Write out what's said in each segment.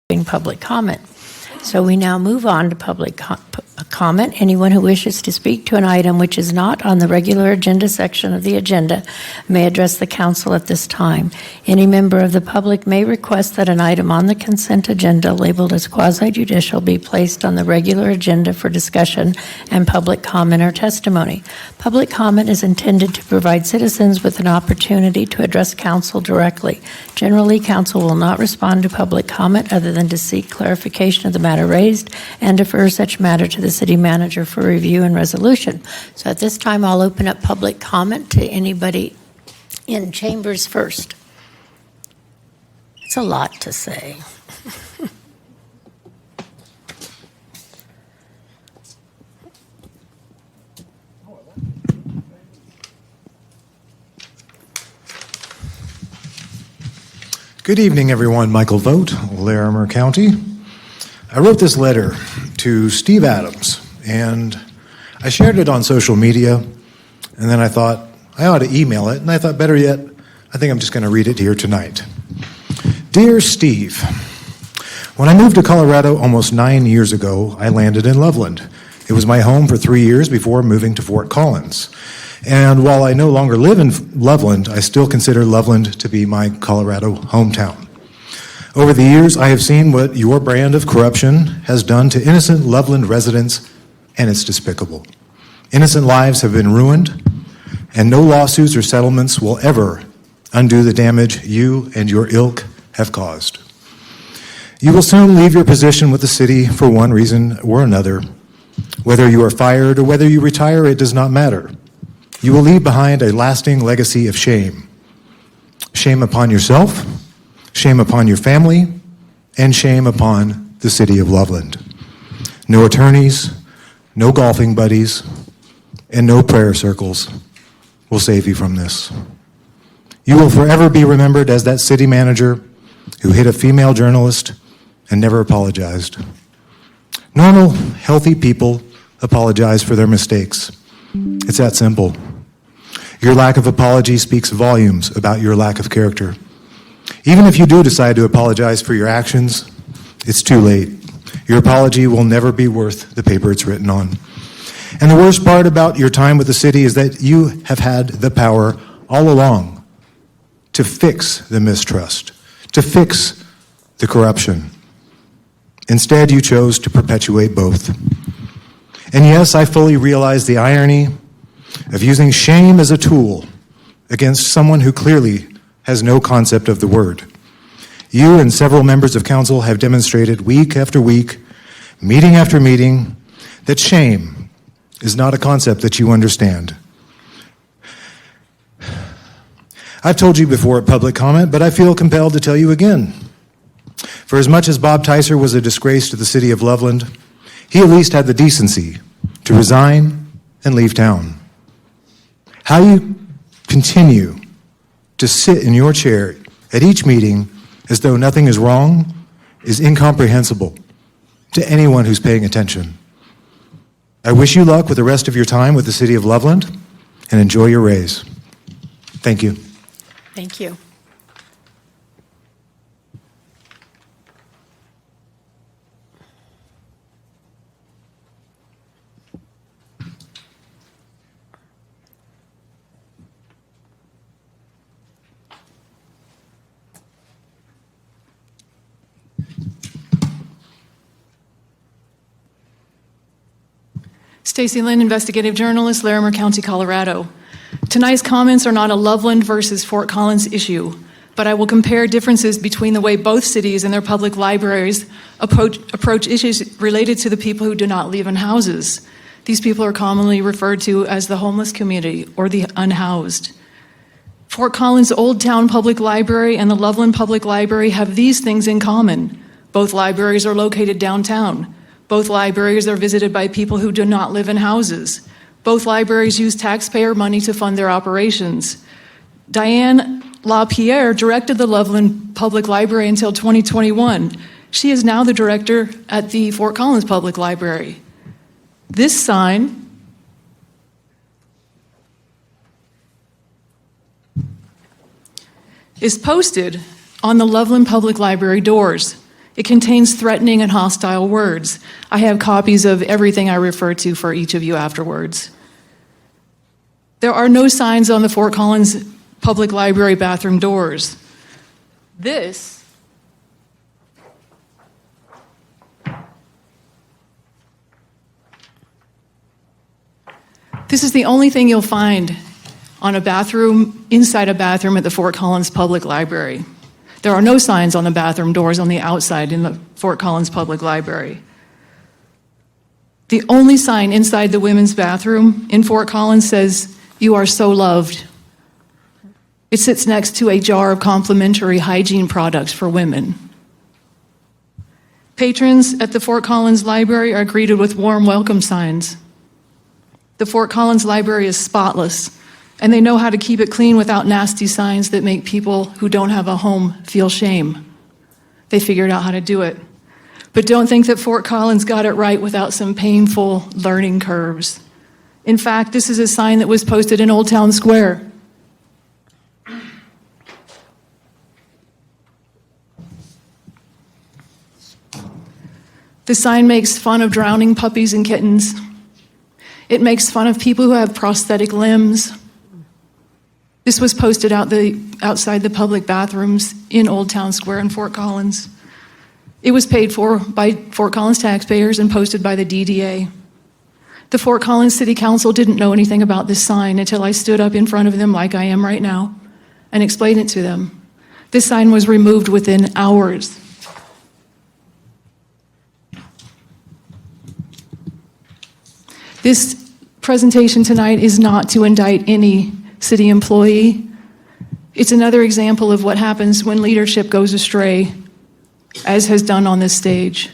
public comment. So we now move on to public comment. Anyone who wishes to speak to an item which is not on the regular agenda section of the agenda may address the council at this time. Any member of the public may request that an item on the consent agenda labeled as quasi-judicial be placed on the regular agenda for discussion and public comment or testimony. Public comment is intended to provide citizens with an opportunity to address council directly. Generally, council will not respond to public comment other than to seek clarification of the matter raised and defer such matter to the city manager for review and resolution. So at this time, I'll open up public comment to anybody in chambers first. It's a lot to say. Good evening, everyone. Michael Vogt, Larimer County. I wrote this letter to Steve Adams, and I shared it on social media, and then I thought I ought to email it, and I thought better yet, I think I'm just going to read it here tonight. Dear Steve, when I moved to Colorado almost 9 years ago, I landed in Loveland. It was my home for 3 years before moving to Fort Collins. And while I no longer live in Loveland, I still consider Loveland to be my Colorado hometown. Over the years, I have seen what your brand of corruption has done to innocent Loveland residents, and it's despicable. Innocent lives have been ruined, and no lawsuits or settlements will ever undo the damage you and your ilk have caused. You will soon leave your position with the city for one reason or another. Whether you are fired or whether you retire, it does not matter. You will leave behind a lasting legacy of shame. Shame upon yourself, shame upon your family, and shame upon the city of Loveland. No attorneys, no golfing buddies, and no prayer circles will save you from this. You will forever be remembered as that city manager who hit a female journalist and never apologized. Normal, healthy people apologize for their mistakes. It's that simple. Your lack of apology speaks volumes about your lack of character. Even if you do decide to apologize for your actions, it's too late. Your apology will never be worth the paper it's written on. And the worst part about your time with the city is that you have had the power all along to fix the mistrust, to fix the corruption. Instead, you chose to perpetuate both. And yes, I fully realize the irony of using shame as a tool against someone who clearly has no concept of the word. You and several members of council have demonstrated week after week, meeting after meeting, that shame is not a concept that you understand. I've told you before at public comment, but I feel compelled to tell you again. For as much as Bob Ticer was a disgrace to the city of Loveland, he at least had the decency to resign and leave town. How you continue to sit in your chair at each meeting as though nothing is wrong is incomprehensible to anyone who's paying attention. I wish you luck with the rest of your time with the city of Loveland, and enjoy your raise. Thank you. Thank you. Stacy Lynn, investigative journalist, Larimer County, Colorado. Tonight's comments are not a Loveland versus Fort Collins issue, but I will compare differences between the way both cities and their public libraries approach issues related to the people who do not live in houses. These people are commonly referred to as the homeless community or the unhoused. Fort Collins Old Town Public Library and the Loveland Public Library have these things in common. Both libraries are located downtown. Both libraries are visited by people who do not live in houses. Both libraries use taxpayer money to fund their operations. Diane LaPierre directed the Loveland Public Library until 2021. She is now the director at the Fort Collins Public Library. This sign is posted on the Loveland Public Library doors. It contains threatening and hostile words. I have copies of everything I refer to for each of you afterwards. There are no signs on the Fort Collins Public Library bathroom doors. This is the only thing you'll find on a bathroom, inside a bathroom at the Fort Collins Public Library. There are no signs on the bathroom doors on the outside in the Fort Collins Public Library. The only sign inside the women's bathroom in Fort Collins says, "You are so loved." It sits next to a jar of complimentary hygiene products for women. Patrons at the Fort Collins Library are greeted with warm welcome signs. The Fort Collins Library is spotless, and they know how to keep it clean without nasty signs that make people who don't have a home feel shame. They figured out how to do it. But don't think that Fort Collins got it right without some painful learning curves. In fact, this is a sign that was posted in Old Town Square. The sign makes fun of drowning puppies and kittens. It makes fun of people who have prosthetic limbs. This was posted outside the public bathrooms in Old Town Square in Fort Collins. It was paid for by Fort Collins taxpayers and posted by the DDA. The Fort Collins City Council didn't know anything about this sign until I stood up in front of them like I am right now and explained it to them. This sign was removed within hours. This presentation tonight is not to indict any city employee. It's another example of what happens when leadership goes astray, as has done on this stage.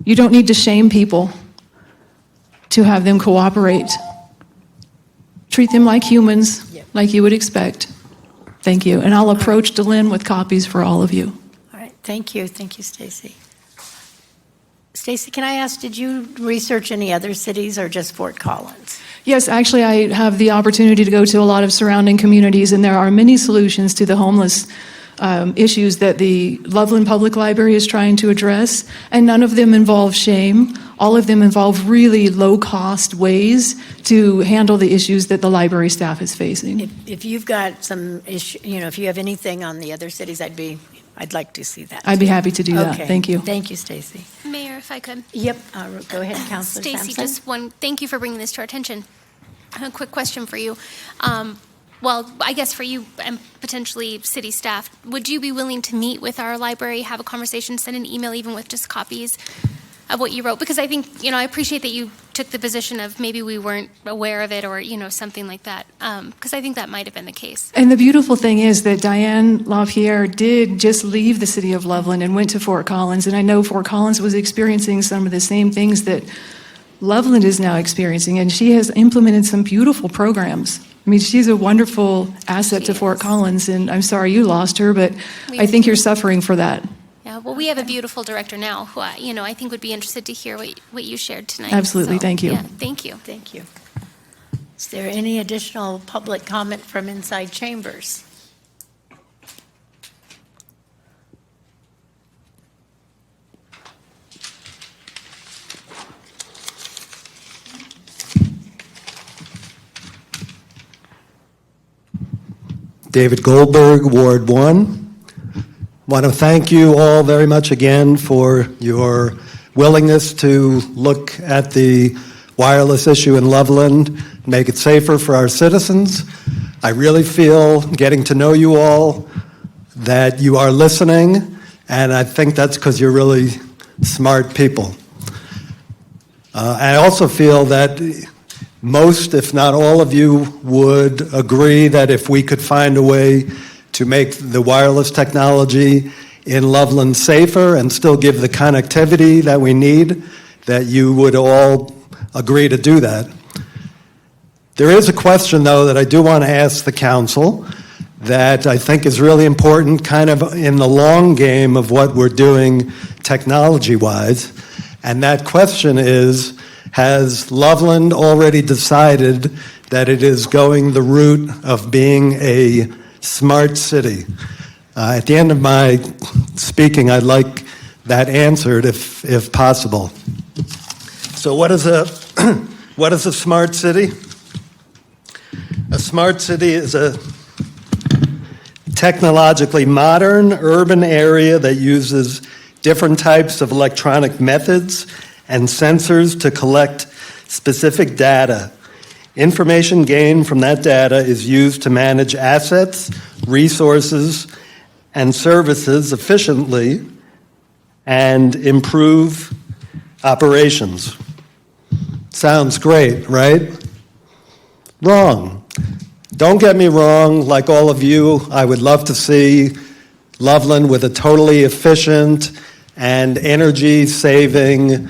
You don't need to shame people to have them cooperate. Treat them like humans, like you would expect. Thank you. And I'll approach DeLynn with copies for all of you. All right, thank you. Thank you, Stacy. Stacy, can I ask, did you research any other cities or just Fort Collins? Yes, actually, I have the opportunity to go to a lot of surrounding communities, and there are many solutions to the homeless issues that the Loveland Public Library is trying to address, and none of them involve shame. All of them involve really low-cost ways to handle the issues that the library staff is facing. If you've got some issue, if you have anything on the other cities, I'd like to see that. I'd be happy to do that. Okay. Thank you. Thank you, Stacy. Mayor, if I could. Yep, go ahead, Councilor Stacy, Sampson. just one, thank you for bringing this to our attention. A quick question for you. Well, I guess for you and potentially city staff, would you be willing to meet with our library, have a conversation, send an email even with just copies of what you wrote? Because I think, I appreciate that you took the position of maybe we weren't aware of it or, something like that. Because I think that might have been the case. And the beautiful thing is that Diane LaPierre did just leave the city of Loveland and went to Fort Collins. And I know Fort Collins was experiencing some of the same things that Loveland is now experiencing. And she has implemented some beautiful programs. I mean, she's a wonderful asset to Fort Collins. And I'm sorry you lost her, but I think you're suffering for that. Yeah, well, we have a beautiful director now who, I think would be interested to hear what you shared tonight. Absolutely. So, thank you. Yeah, thank you. Thank you. Is there any additional public comment from inside chambers? David Goldberg, Ward 1. Want to thank you all very much again for your willingness to look at the wireless issue in Loveland, make it safer for our citizens. I really feel, getting to know you all, that you are listening, and I think that's because you're really smart people. I also feel that most, if not all of you, would agree that if we could find a way to make the wireless technology in Loveland safer and still give the connectivity that we need, that you would all agree to do that. There is a question, though, that I do want to ask the council that I think is really important kind of in the long game of what we're doing technology-wise, and that question is, has Loveland already decided that it is going the route of being a smart city? At the end of my speaking, I'd like that answered if possible. So what is a what is a smart city? A smart city is a technologically modern urban area that uses different types of electronic methods and sensors to collect specific data. Information gained from that data is used to manage assets, resources, and services efficiently and improve operations. Sounds great, right? Wrong. Don't get me wrong, like all of you, I would love to see Loveland with a totally efficient and energy-saving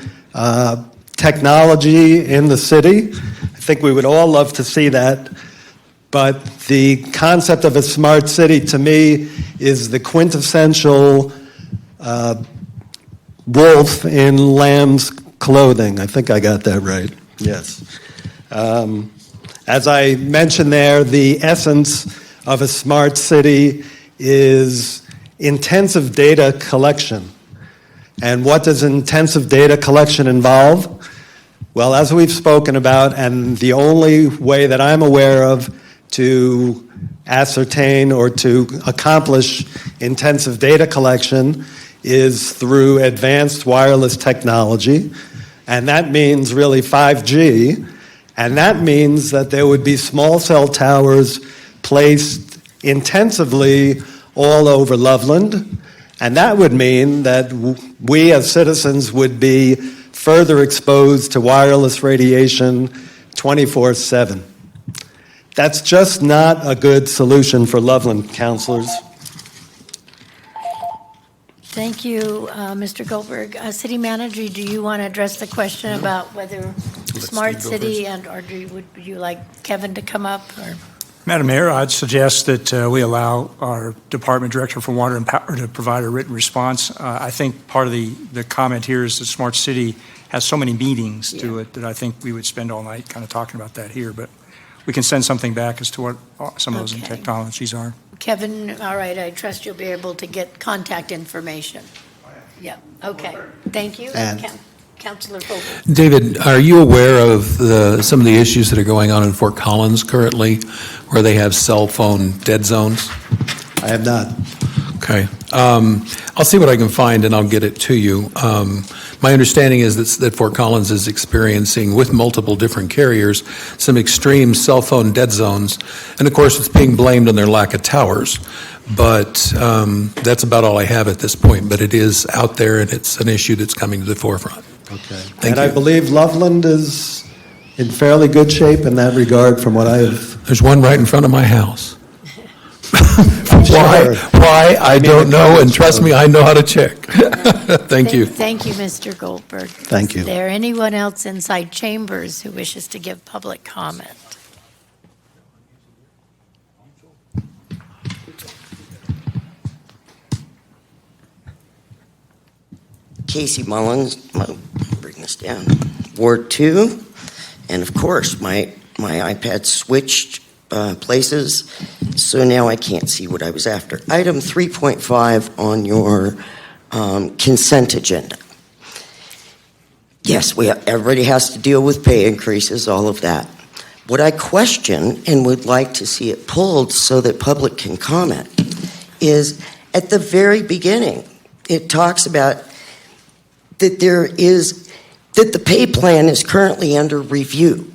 technology in the city. I think we would all love to see that. But the concept of a smart city, to me, is the quintessential wolf in lamb's clothing. I think I got that right. Yes. As I mentioned there, the essence of a smart city is intensive data collection. And what does intensive data collection involve? Well, as we've spoken about, and the only way that I'm aware of to ascertain or to accomplish intensive data collection is through advanced wireless technology. And that means really 5G. And that means that there would be small cell towers placed intensively all over Loveland. And that would mean that we as citizens would be further exposed to wireless radiation 24/7. That's just not a good solution for Loveland, councilors. Thank you, Mr. Goldberg. City Manager, do you want to address the question about whether smart city would you like Kevin to come up? Or? Madam Mayor, I'd suggest that we allow our Department Director for Water and Power to provide a written response. I think part of the comment here is the smart city has so many meetings to it that I think we would spend all night kind of talking about that here, but we can send something back as to what some of those technologies are. Kevin, all right, I trust you'll be able to get contact information. Yeah, okay. Thank you. Councilor Vogel. David, are you aware of some of the issues that are going on in Fort Collins currently, where they have cell phone dead zones? I have not. Okay. I'll see what I can find and I'll get it to you. My understanding is that Fort Collins is experiencing, with multiple different carriers, some extreme cell phone dead zones. And of course, it's being blamed on their lack of towers. But that's about all I have at this point. But it is out there and it's an issue that's coming to the forefront. Okay. Thank you. I believe Loveland is in fairly good shape in that regard from what I've... There's one right in front of my house. Sure. Why? I don't know, and trust me, I know how to check. Thank you. Thank you, Mr. Goldberg. Thank you. Is there anyone else inside chambers who wishes to give public comment? Casey Mullins, I'll bring this down, Ward 2, and of course my iPad switched places, so now I can't see what I was after. Item 3.5 on your consent agenda. Yes, everybody has to deal with pay increases, all of that. What I question and would like to see it pulled so that public can comment is at the very beginning, it talks about that the pay plan is currently under review,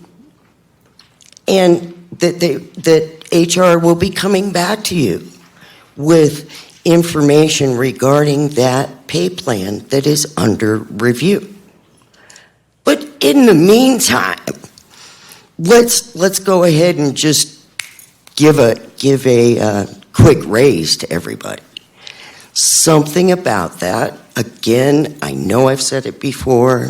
and that HR will be coming back to you with information regarding that pay plan that is under review. But in the meantime, let's go ahead and just give a quick raise to everybody. Something about that, again, I know I've said it before,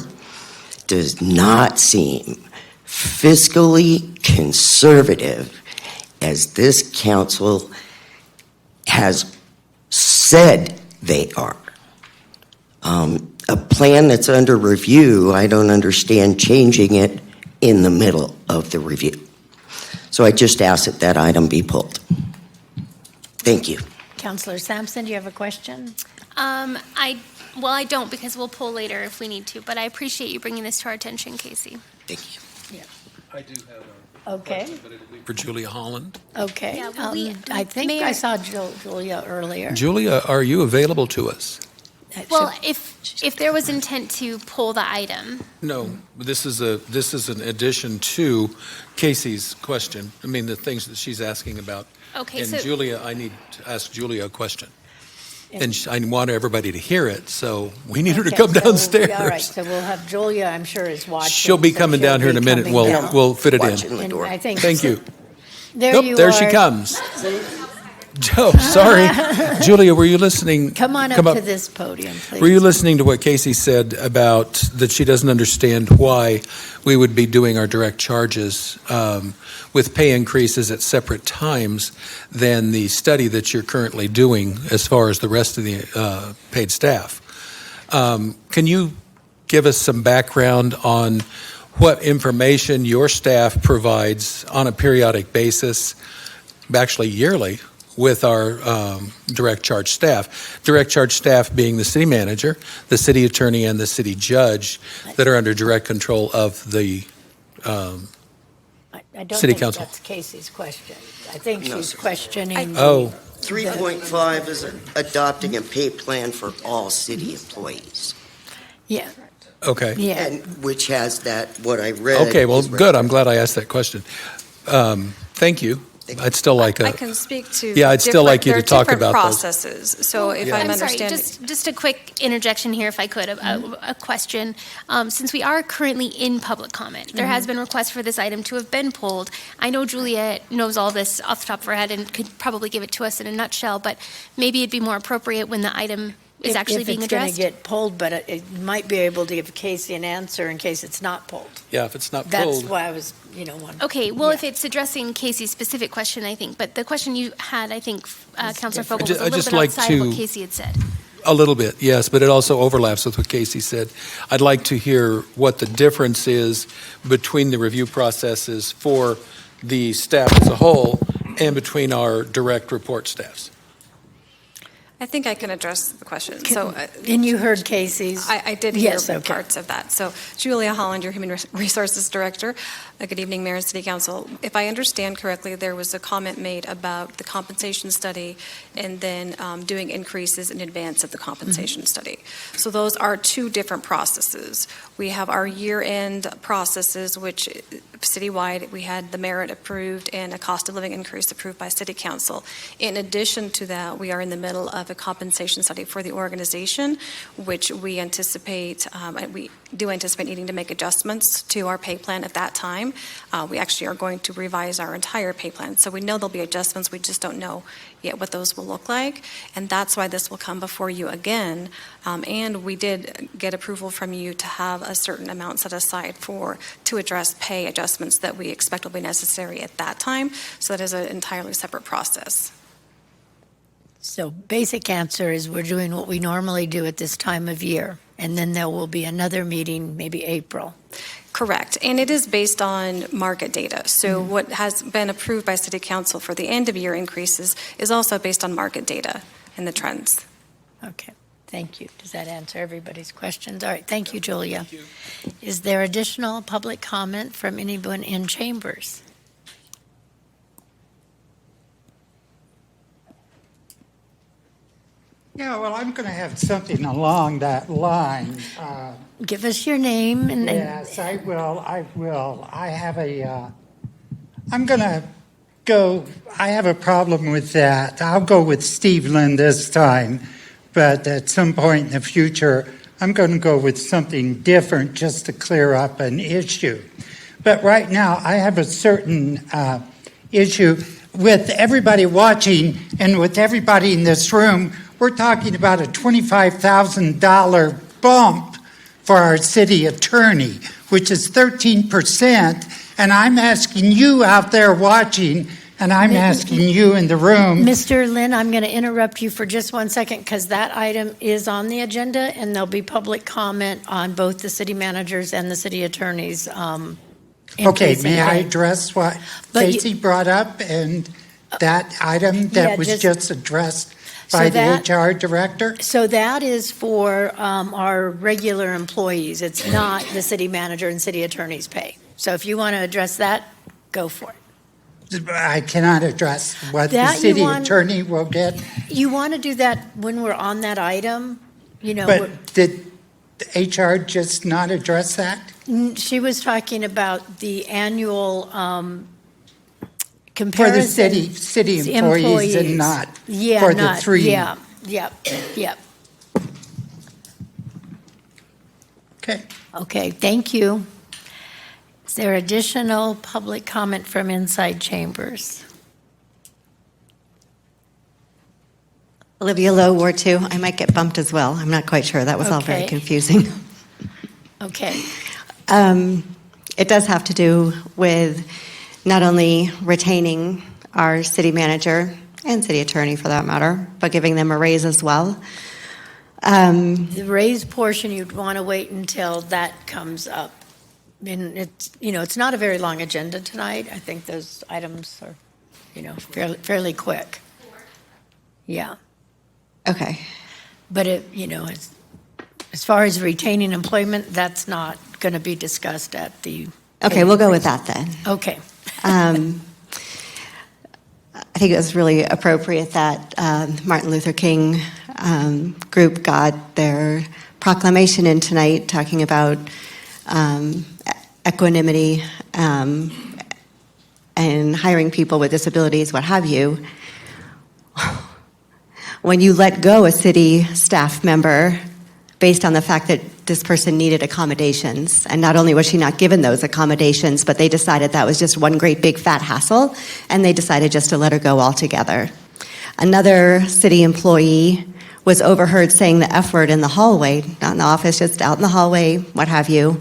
does not seem fiscally conservative as this council has said they are. A plan that's under review, I don't understand changing it in the middle of the review. So I just ask that item be pulled. Thank you. Councilor Sampson, do you have a question? I Well, I don't because we'll pull later if we need to, but I appreciate you bringing this to our attention, Casey. Thank you. I do have Okay, but it'll be for Julia Holland. okay. Yeah, well, I think Mayor- I saw Julia earlier. Julia, are you available to us? Well, if there was intent to pull the item, No, this is an addition to Casey's question. I mean, the things that she's asking about. okay, And so, Julia, I need to ask Julia a question. And I want everybody to hear it, so we need her to Okay, come so- downstairs. All right, so we'll have Julia, I'm sure, is watching. She'll be so coming she'll down here in a be minute. coming down. We'll fit it Watching in. the And door. I think. Thank you. There Nope, you there she are. comes. Oh, sorry. Julia, were you listening? Come on up to this podium, please. Were you listening to what Casey said about that she doesn't understand why we would be doing our direct charges with pay increases at separate times than the study that you're currently doing as far as the rest of the paid staff? Can you give us some background on what information your staff provides on a periodic basis, actually yearly, with our direct charge staff? Direct charge staff being the city manager, the city attorney, and the city judge that are under direct control of the I don't City think Council. that's Casey's question. I think No, she's sir. questioning. Oh. 3.5 is adopting a pay plan for all city employees, Yeah, Okay. yeah. and which has that, what I read. Okay, well, is good. I'm glad I asked that question. Thank you. I'd still like I a, can speak to. Yeah, I'd still like you to talk there are about different those. processes. So if Yeah. I'm I'm sorry, understanding. just a quick interjection here, if I could, a question. Since we are currently in public comment, there has been requests for this item to have been pulled. I know Julia knows all this off the top of her head and could probably give it to us in a nutshell, but maybe it'd be more appropriate when the item is actually being If it's addressed. going to get pulled, but it might be able to give Casey an answer in case it's not pulled. yeah, if it's not That's pulled. why I was, wondering. Okay, well, Yeah. if it's addressing Casey's specific question, I think, but the question you had, I think, Councilor Fogel, was a I'd little just bit like outside of what to- Casey had said. A little bit, yes, but it also overlaps with what Casey said. I'd like to hear what the difference is between the review processes for the staff as a whole and between our direct report staffs. I think I can address the question. So And you heard Casey's. I did hear Yes, okay. parts of that. So Julia Holland, your Human Resources Director. Good evening, Mayor and City Council. If I understand correctly, there was a comment made about the compensation study and then doing increases in advance of the compensation study. So those are two different processes. We have our year-end processes, which citywide, we had the merit approved and a cost of living increase approved by City Council. In addition to that, we are in the middle of a compensation study for the organization, which we anticipate, we do anticipate needing to make adjustments to our pay plan at that time. We actually are going to revise our entire pay plan. So we know there'll be adjustments, we just don't know yet what those will look like. And that's why this will come before you again. And we did get approval from you to have a certain amount set aside to address pay adjustments that we expect will be necessary at that time. So that is an entirely separate process. So basic answer is we're doing what we normally do at this time of year, and then there will be another meeting, maybe April. Correct. And it is based on market data. So what has been approved by City Council for the end of year increases is also based on market data and the trends. Okay, thank you. Does that answer everybody's questions? All right, thank you, Julia. Is there additional public comment from anyone in chambers? Yeah, well, I'm going to have something along that line. Give us your name and then. Yes, I will. I have I'm going to go, I have a problem with that. I'll go with Steveland this time, but at some point in the future, I'm going to go with something different just to clear up an issue. But right now, I have a certain issue with everybody watching and with everybody in this room. We're talking about a $25,000 bump for our city attorney, which is 13%. And I'm asking you out there watching, and I'm asking you in the room. Mr. Lynn, I'm going to interrupt you for just 1 second because that item is on the agenda and there'll be public comment on both the city managers and the city attorneys. Okay, may I address what But Casey brought up and that item that Yeah, was just- just addressed by that- the HR director? So that is for our regular employees. It's not the city manager and city attorney's pay. So if you want to address that, go for it. I cannot address what the That you city want- attorney will get, You want to do that when we're on that item? You know, but did HR just not address that? she was talking about the annual For comparison. the city employees and not Yeah, for the not- three? Yeah, yep. Okay. Okay, thank you. Is there additional public comment from inside chambers? Olivia Lowe, Ward 2. I might get bumped as well. I'm not quite sure. That was all very Okay. confusing. Okay. It does have to do with not only retaining our city manager and city attorney for that matter, but giving them a raise as well. The raised portion, you'd want to wait until that comes up. And it's, it's not a very long agenda tonight. I think those items are, fairly quick. Yeah. Okay. But as far as retaining employment, that's not going to be discussed at the. Okay, we'll go with that then. Okay. I think it was really appropriate that Martin Luther King group got their proclamation in tonight talking about equanimity and hiring people with disabilities, what have you. When you let go a city staff member based on the fact that this person needed accommodations, and not only was she not given those accommodations, but they decided that was just one great big fat hassle, and they decided just to let her go altogether. Another city employee was overheard saying the F word in the hallway, not in the office, just out in the hallway, what have you,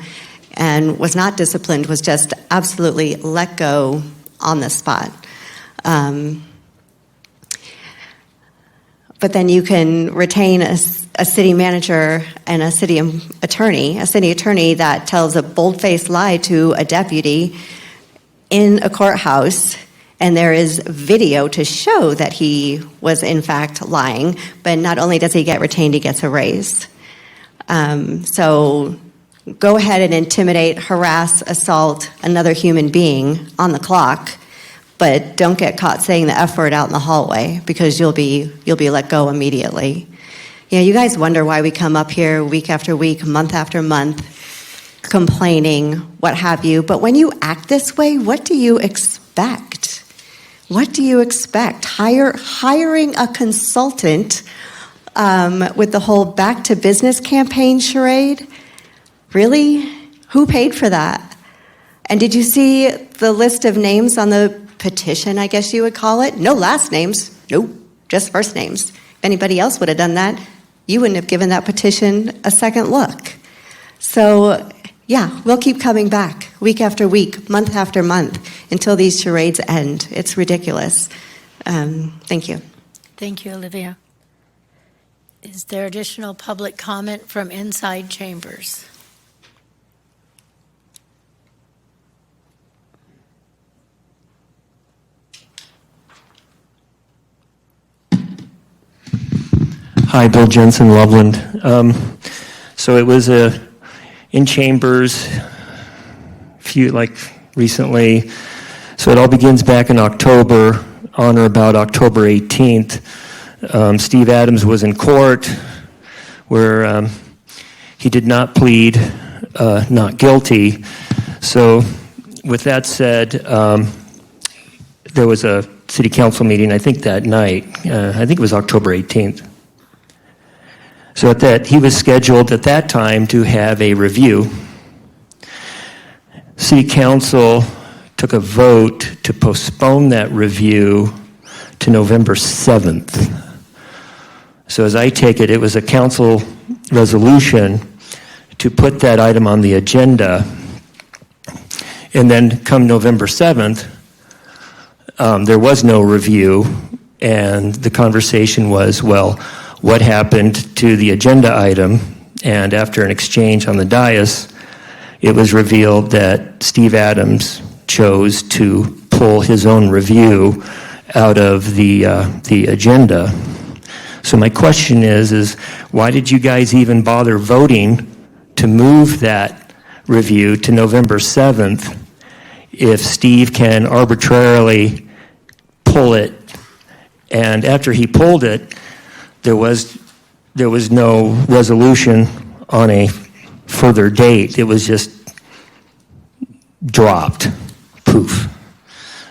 and was not disciplined, was just absolutely let go on the spot. But then you can retain a city manager and a city attorney that tells a bold-faced lie to a deputy in a courthouse, and there is video to show that he was in fact lying, but not only does he get retained, he gets a raise. So go ahead and intimidate, harass, assault another human being on the clock, but don't get caught saying the F word out in the hallway, because you'll be let go immediately. Yeah, you guys wonder why we come up here week after week, month after month, complaining, what have you. But when you act this way, what do you expect? What do you expect? Hiring a consultant with the whole back to business campaign charade? Really? Who paid for that? And did you see the list of names on the petition, I guess you would call it? No last names. Nope, just first names. If anybody else would have done that, you wouldn't have given that petition a second look. So, yeah, we'll keep coming back week after week, month after month, until these charades end. It's ridiculous. Thank you. Thank you, Olivia. Is there additional public comment from inside chambers? Hi, Bill Jensen, Loveland. So it was in chambers, recently. So it all begins back in October, on or about October 18th. Steve Adams was in court where he did not plead not guilty. So with that said, there was a city council meeting, I think that night. I think it was October 18th. So he was scheduled at that time to have a review. City council took a vote to postpone that review to November 7th. So as I take it, it was a council resolution to put that item on the agenda. And then come November 7th, there was no review, and the conversation was, well, what happened to the agenda item? And after an exchange on the dais, it was revealed that Steve Adams chose to pull his own review out of the agenda. So my question is why did you guys even bother voting to move that review to November 7th if Steve can arbitrarily pull it? And after he pulled it, there was no resolution on a further date. It was just dropped. Poof.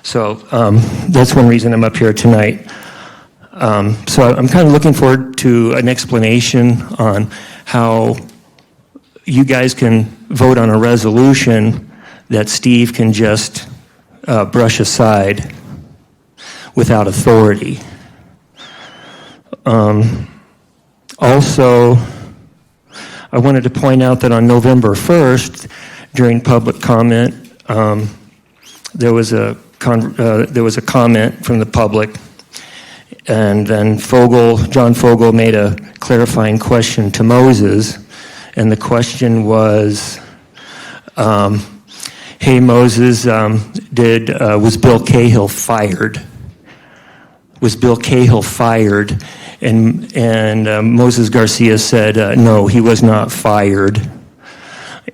So that's one reason I'm up here tonight. So I'm kind of looking forward to an explanation on how you guys can vote on a resolution that Steve can just brush aside without authority. Also, I wanted to point out that on November 1st, during public comment, there was a comment from the public, and then John Fogel made a clarifying question to Moses, and the question was, "Hey Moses, was Bill Cahill fired? Was Bill Cahill fired?" And Moses Garcia said, "No, he was not fired."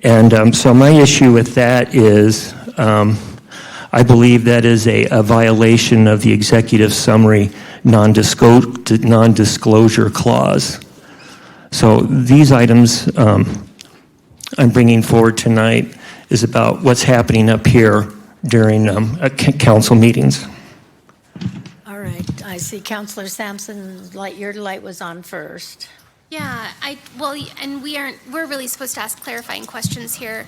And so my issue with that is, I believe that is a violation of the executive summary non-disclosure clause. So these items I'm bringing forward tonight is about what's happening up here during council meetings. All right, I see Councilor Sampson, your light was on first. Yeah, and we're really supposed to ask clarifying questions here,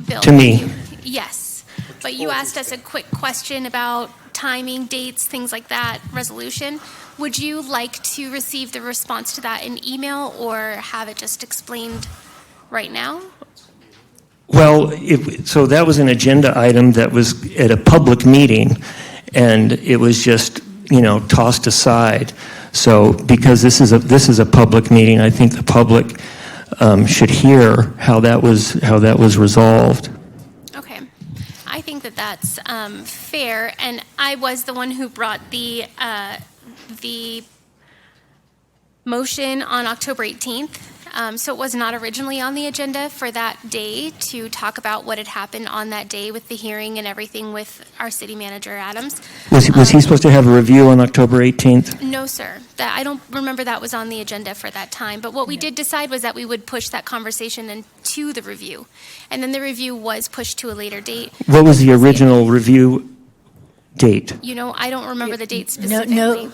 Bill. To me. Yes, but you asked us a quick question about timing, dates, things like that, resolution. Would you like to receive the response to that in email or have it just explained right now? Well, so that was an agenda item that was at a public meeting, and it was just, tossed aside. So because this is a public meeting, I think the public should hear how that was resolved. Okay, I think that's fair, and I was the one who brought the motion on October 18th. So it was not originally on the agenda for that day to talk about what had happened on that day with the hearing and everything with our city manager, Adams. Was he supposed to have a review on October 18th? No, sir. I don't remember that was on the agenda for that time. But what we did decide was that we would push that conversation into the review. And then the review was pushed to a later date. What was the original review date? I don't remember the date specifically. November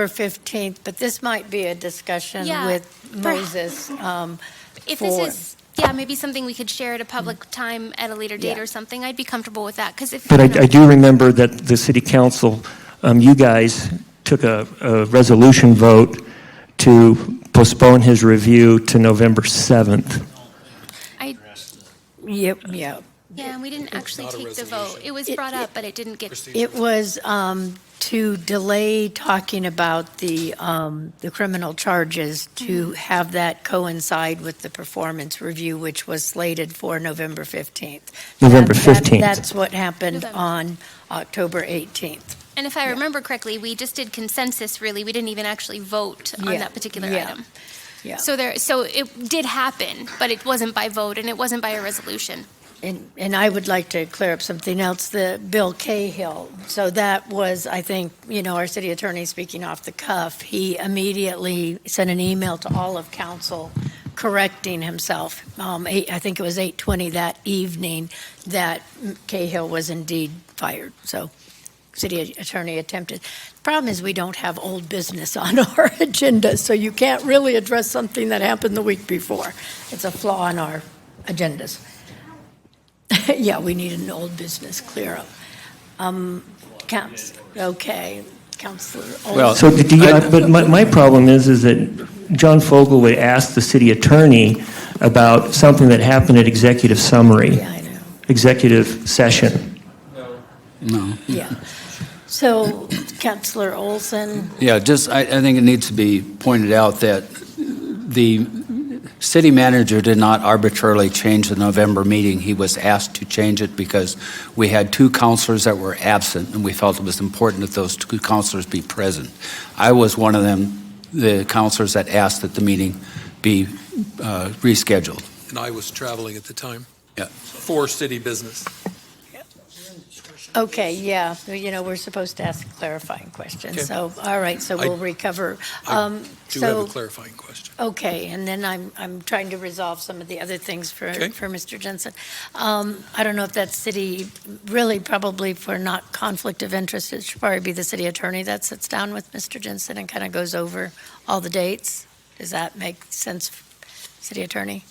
15th, but this might be a discussion with Moses. If this is, maybe something we could share at a public time at a later date or something, I'd be comfortable with that. But I do remember that the city council, you guys took a resolution vote to postpone his review to November 7th. Yep. Yeah, and we didn't actually take the vote. It was brought up, but it didn't get. It was to delay talking about the criminal charges to have that coincide with the performance review, which was slated for November 15th. November 15th. That's what happened on October 18th. And if I remember correctly, we just did consensus, really. We didn't even actually vote on that particular item. Yeah. So it did happen, but it wasn't by vote, and it wasn't by a resolution. And I would like to clear up something else, the Bill Cahill. So that was, I think, our city attorney speaking off the cuff. He immediately sent an email to all of council correcting himself. I think it was 8:20 that evening that Cahill was indeed fired. So city attorney attempted. The problem is we don't have old business on our agenda, so you can't really address something that happened the week before. It's a flaw in our agendas. Yeah, we need an old business clear up. Councilor Olson. Well, so but my problem is that John Fogel would ask the city attorney about something that happened at executive summary. Yeah, I know. Executive session. No. Yeah. So, Councilor Olson. Yeah, I think it needs to be pointed out that city manager did not arbitrarily change the November meeting. He was asked to change it because we had 2 councilors that were absent, and we felt it was important that those 2 councilors be present. I was one of them, the councilors that asked that the meeting be rescheduled. And I was traveling at the time. Yeah. For city business. Okay, yeah, we're supposed to ask clarifying questions. Okay. So, all right, so we'll recover. I do have a clarifying question. Okay, and then I'm trying to resolve some of the other things for Mr. Jensen. I don't know if that's city, really probably for not conflict of interest, it should probably be the city attorney that sits down with Mr. Jensen and kind of goes over all the dates. Does that make sense, city attorney?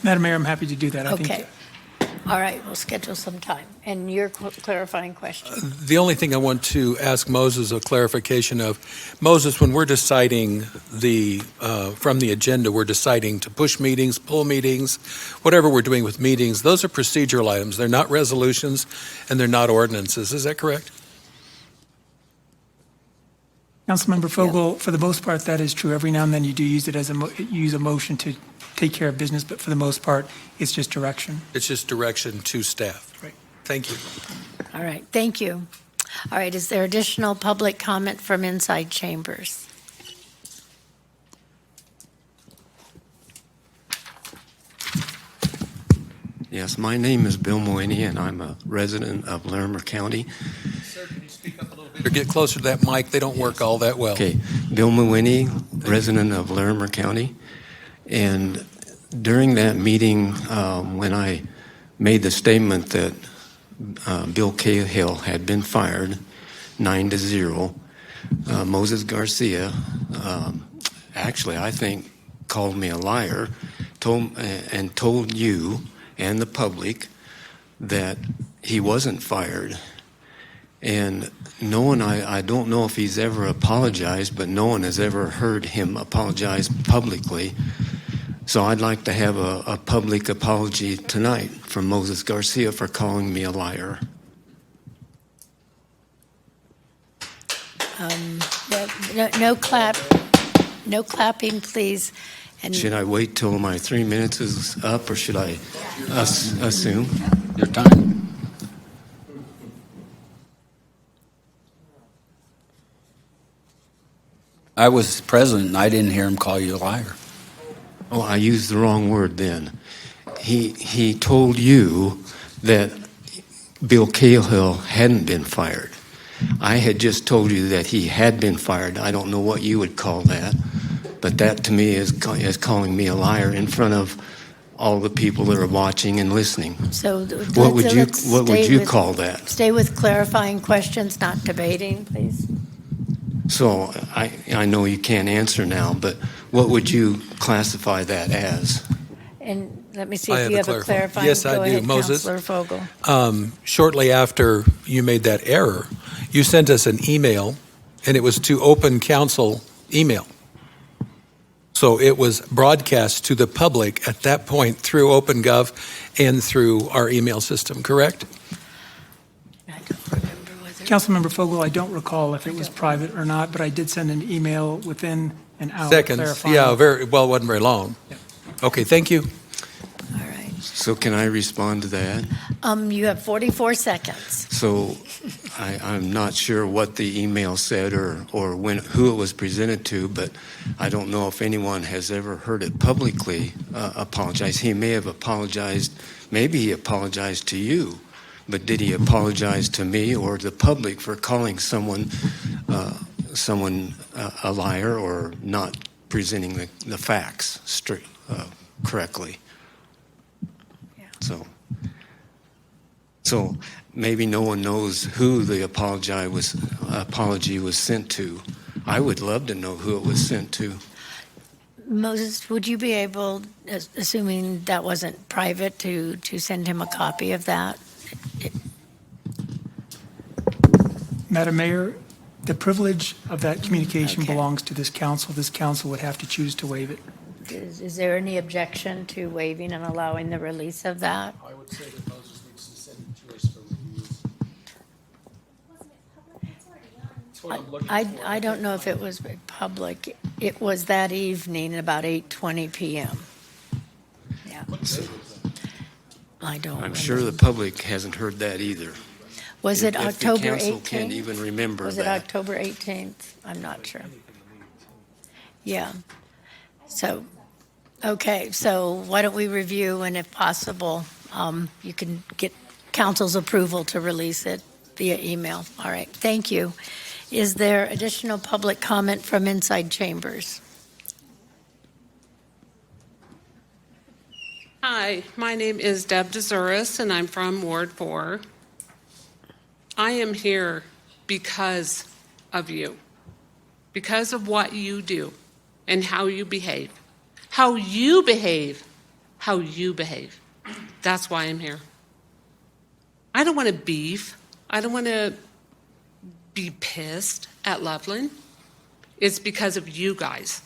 Madam Mayor, I'm happy to do that. I think Okay. All right, we'll schedule some time. And your clarifying question? The only thing I want to ask Moses a clarification of, Moses, when we're deciding from the agenda, we're deciding to push meetings, pull meetings, whatever we're doing with meetings, those are procedural items. They're not resolutions and they're not ordinances. Is that correct? Councilmember Fogel, for the most part, that is true. Every now and then you do use it as use a motion to take care of business, but for the most part, it's just direction. It's just direction to staff. Right. Thank you. All right, thank you. All right, is there additional public comment from inside chambers? Yes, my name is Bill Moini, and I'm a resident of Larimer County. Sir, can you speak up a little bit or get closer to that mic? They don't work all that well. Okay, Bill Moini, resident of Larimer County. And during that meeting, when I made the statement that Bill Cahill had been fired 9-0, Moses Garcia, actually, I think, called me a liar, told you and the public that he wasn't fired. And no one, I don't know if he's ever apologized, but no one has ever heard him apologize publicly. So I'd like to have a public apology tonight from Moses Garcia for calling me a liar. No clapping, please. And should I wait till my 3 minutes is up, or should I assume? Your time. I was present, and I didn't hear him call you a liar. Oh, I used the wrong word then. He told you that Bill Cahill hadn't been fired. I had just told you that he had been fired. I don't know what you would call that, but that to me is calling me a liar in front of all the people that are watching and listening. so What would you call that? Stay with clarifying questions, not debating, please. So I know you can't answer now, but what would you classify that as? And let me see I if have you a have a clarifying. clarifying. Yes, Go I do. ahead, Moses? Councilor Fogel. Shortly after you made that error, you sent us an email, and it was to open council email. So it was broadcast to the public at that point through OpenGov and through our email system, correct? I don't remember whether. Councilmember Fogel, I don't recall if it was private or not, but I did send an email within an hour Seconds. clarifying. Yeah, it wasn't very long. Yeah. Okay, thank you. All right. So can I respond to that? You have 44 seconds. So I'm not sure what the email said or who it was presented to, but I don't know if anyone has ever heard it publicly apologize. He may have apologized. Maybe he apologized to you, but did he apologize to me or the public for calling someone a liar or not presenting the facts correctly? So maybe no one knows who the apology was sent to. I would love to know who it was sent to. Moses, would you be able, assuming that wasn't private, to send him a copy of that? Madam Mayor, the privilege of that communication Okay. belongs to this council. This council would have to choose to waive it. Is there any objection to waiving and allowing the release of that? I would say that Moses needs to send it to us for review. It's I don't know if it was public. It was that evening at about 8:20 p.m. Yeah. I don't I'm remember. sure the public hasn't heard that either. Was it If October the council 18th? can't even remember Was it that. October 18th? I'm not sure. Yeah. So, okay, so why don't we review, and if possible, you can get council's approval to release it via email. All right, thank you. Is there additional public comment from inside chambers? Hi, my name is Deb DeZuris, and I'm from Ward 4. I am here because of you, because of what you do and how you behave. How you behave. How you behave. That's why I'm here. I don't want to beef. I don't want to be pissed at Loveland. It's because of you guys.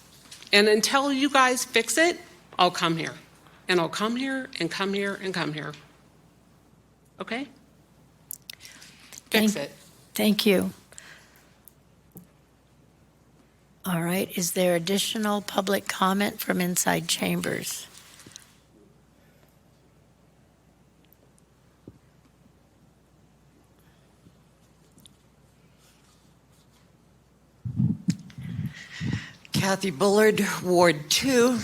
And until you guys fix it, I'll come here. And I'll come here and come here and come here. Okay? Fix it. Thank you. All right, is there additional public comment from inside chambers? Kathy Bullard, Ward 2.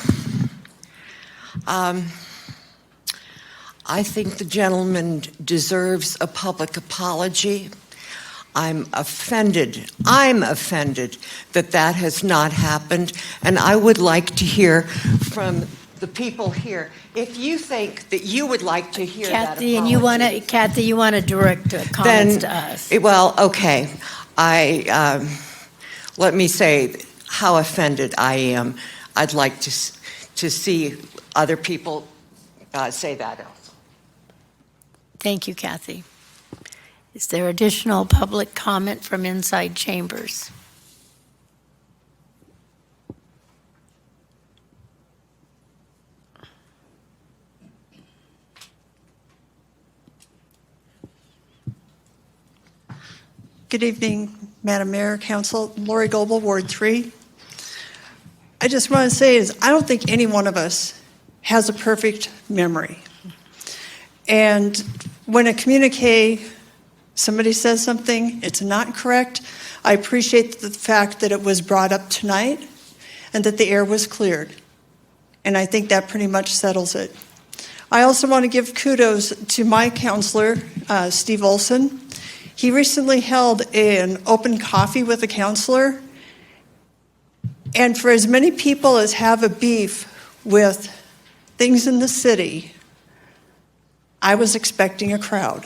I think the gentleman deserves a public apology. I'm offended that that has not happened, and I would like to hear from the people here. If you think that you would like to hear that apology, And Kathy, you want to direct comments to us? Well, okay. Let me say how offended I am. I'd like to see other people say that also. Thank you, Kathy. Is there additional public comment from inside chambers? Good evening, Madam Mayor, Council. Lori Goebel, Ward 3. I just want to say I don't think any one of us has a perfect memory. And when a communique, somebody says something, it's not correct, I appreciate the fact that it was brought up tonight and that the air was cleared. And I think that pretty much settles it. I also want to give kudos to my counselor, Steve Olson. He recently held an open coffee with a counselor. And for as many people as have a beef with things in the city, I was expecting a crowd.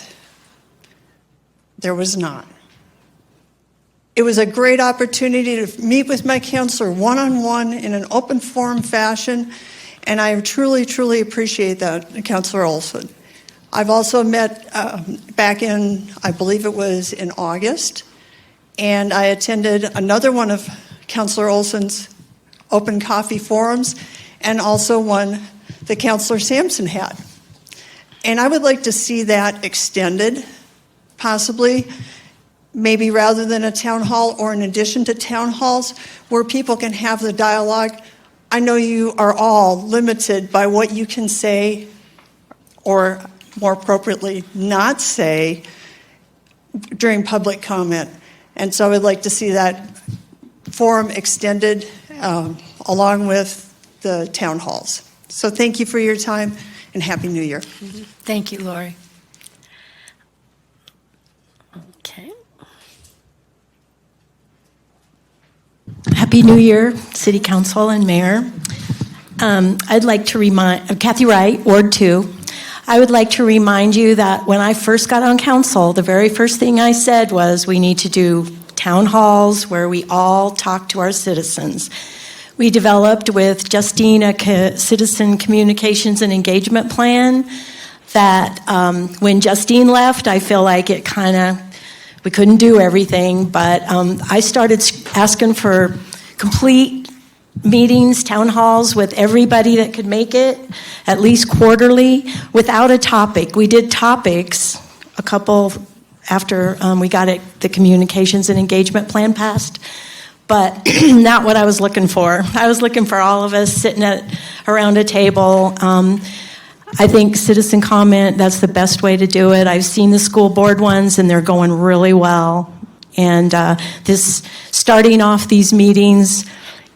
There was not. It was a great opportunity to meet with my counselor one-on-one in an open forum fashion, and I truly, truly appreciate that, Councilor Olson. I've also met back in, I believe it was in August, and I attended another one of Councilor Olson's open coffee forums, and also one that Councilor Sampson had. And I would like to see that extended, possibly, maybe rather than a town hall or in addition to town halls, where people can have the dialogue. I know you are all limited by what you can say, or more appropriately, not say during public comment. And so I would like to see that forum extended along with the town halls. So thank you for your time and Happy New Year. Thank you, Lori. Okay. Happy New Year, City Council and Mayor. I'd like to remind, Kathy Wright, Ward 2. I would like to remind you that when I first got on council, the very first thing I said was we need to do town halls where we all talk to our citizens. We developed with Justine a citizen communications and engagement plan that when Justine left, I feel like it we couldn't do everything, but I started asking for complete meetings, town halls with everybody that could make it, at least quarterly, without a topic. We did topics a couple after we got the communications and engagement plan passed. But not what I was looking for. I was looking for all of us sitting around a table. I think citizen comment, that's the best way to do it. I've seen the school board ones, and they're going really well. And this starting off these meetings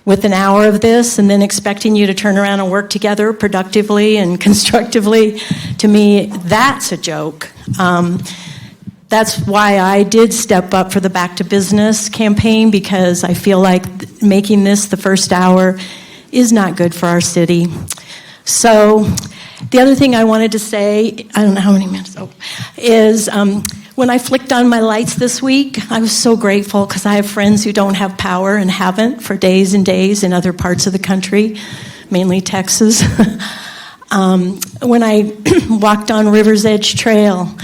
with an hour of this and then expecting you to turn around and work together productively and constructively, to me, that's a joke. That's why I did step up for the Back to Business campaign, because I feel like making this the first hour is not good for our city. So the other thing I wanted to say, I don't know how many minutes, is when I flicked on my lights this week, I was so grateful because I have friends who don't have power and haven't for days and days in other parts of the country, mainly Texas. When I walked on River's Edge Trail,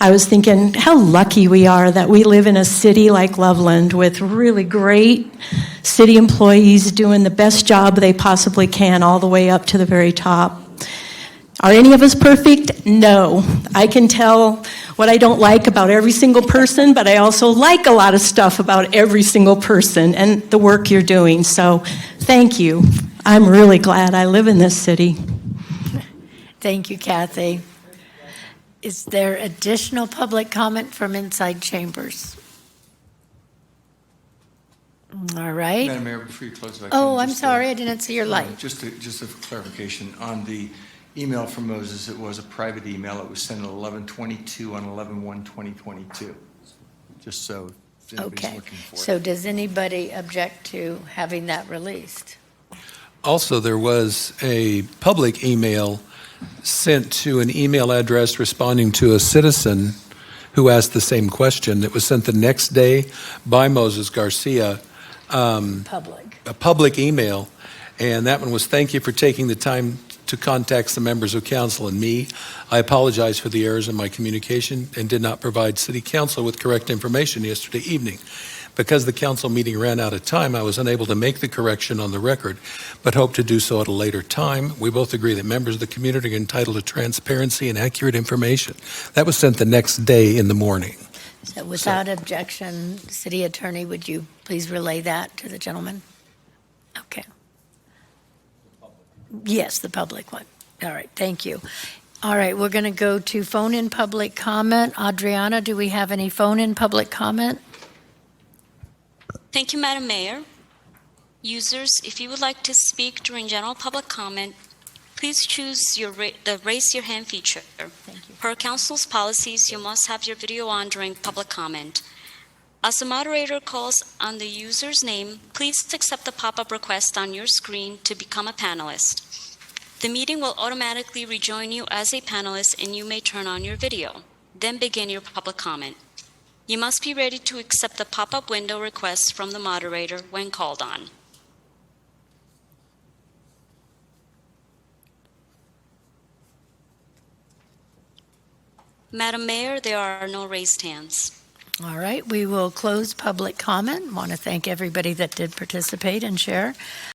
I was thinking how lucky we are that we live in a city like Loveland with really great city employees doing the best job they possibly can all the way up to the very top. Are any of us perfect? No. I can tell what I don't like about every single person, but I also like a lot of stuff about every single person and the work you're doing. So thank you. I'm really glad I live in this city. Thank you, Kathy. Is there additional public comment from inside chambers? All right. Madam Mayor, before you close, if I can Oh, I'm just, sorry, I didn't see your light. Just a clarification on the email from Moses. It was a private email. It was sent at 11:22 on 11/1/2022. Just so if anybody's Okay. looking for it. So does anybody object to having that released? Also, there was a public email sent to an email address responding to a citizen who asked the same question. It was sent the next day by Moses Garcia. A public email, and that one was, "Thank you for taking the time to contact the members of council and me. I apologize for the errors in my communication and did not provide city council with correct information yesterday evening. Because the council meeting ran out of time, I was unable to make the correction on the record, but hope to do so at a later time. We both agree that members of the community are entitled to transparency and accurate information." That was sent the next day in the morning. So without objection, City Attorney, would you please relay that to the gentleman? Okay. Yes, the public one. All right, thank you. All right, we're going to go to phone-in public comment. Adriana, do we have any phone-in public comment? Thank you, Madam Mayor. Users, if you would like to speak during general public comment, please choose the raise your hand feature. Per council's policies, you must have your video on during public comment. As the moderator calls on the user's name, please accept the pop-up request on your screen to become a panelist. The meeting will automatically rejoin you as a panelist, and you may turn on your video. Then begin your public comment. You must be ready to accept the pop-up window request from the moderator when called on. Madam Mayor, there are no raised hands. All right, we will close public comment. Want to thank everybody that did participate and share.